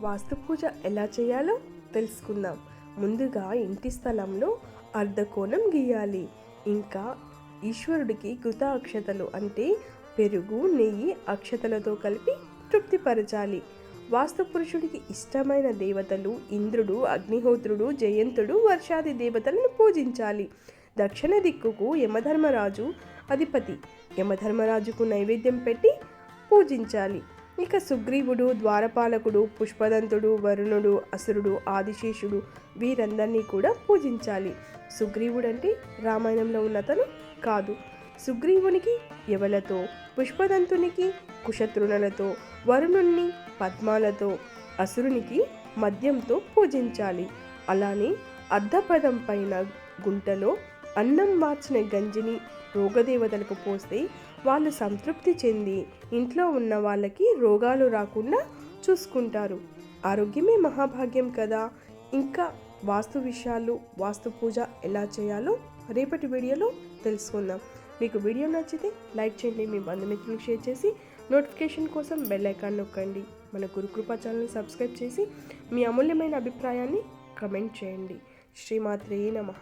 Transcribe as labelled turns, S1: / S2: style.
S1: వాస్తు పూజ ఎలా చేయాలో తెలుసుకుందాం. ముందుగా ఇంటి స్థలంలో అర్ధకోణం గీయాలి. ఇంకా ఈశ్వరుడికి కృత అక్షతలు అంటే పెరుగు, నెయ్యి అక్షతలతో కలిపి తృప్తిపరచాలి. వాస్తు పురుషుడికి ఇష్టమైన దేవతలు ఇంద్రుడు, అగ్నిహోత్రుడు, జయంతుడు, వర్షాది దేవతలను పూజించాలి. దక్షిణ దిక్కుకు యమధర్మరాజు అధిపతి. యమధర్మరాజుకు నైవేద్యం పెట్టి పూజించాలి. ఇక సుగ్రీవుడు, ద్వారపాలకుడు, పుష్పదంతుడు, వరుణుడు, అసురుడు, ఆదిశేషుడు వీరందరినీ కూడా పూజించాలి. సుగ్రీవుడు అంటే రామాయణంలో ఉన్నతను కాదు. సుగ్రీవునికి యవలతో, పుష్పదంతునికి కుశతృణలతో, వరుణుణ్ణి పద్మాలతో, అసురునికి మద్యంతో పూజించాలి. అలానే అర్ధపదం పైన గుంటలో అన్నం వార్చిన గంజిని రోగదేవతలకు పోస్తే వాళ్ళు సంతృప్తి చెంది ఇంట్లో ఉన్న వాళ్ళకి రోగాలు రాకుండా చూసుకుంటారు. ఆరోగ్యమే మహాభాగ్యం కదా. ఇంకా వాస్తు విషయాలు, వాస్తు పూజ ఎలా చేయాలో రేపటి వీడియోలో తెలుసుకుందాం. మీకు వీడియో నచ్చితే లైక్ చేయండి, మీ బంధుమిత్రులకు షేర్ చేసి నోటిఫికేషన్ కోసం బెల్ ఐకాన్ నొక్కండి. మన గురుకృపా ఛానల్ని సబ్స్క్రైబ్ చేసి మీ అమూల్యమైన అభిప్రాయాన్ని కమెంట్ చేయండి. శ్రీమాత్రే నమః.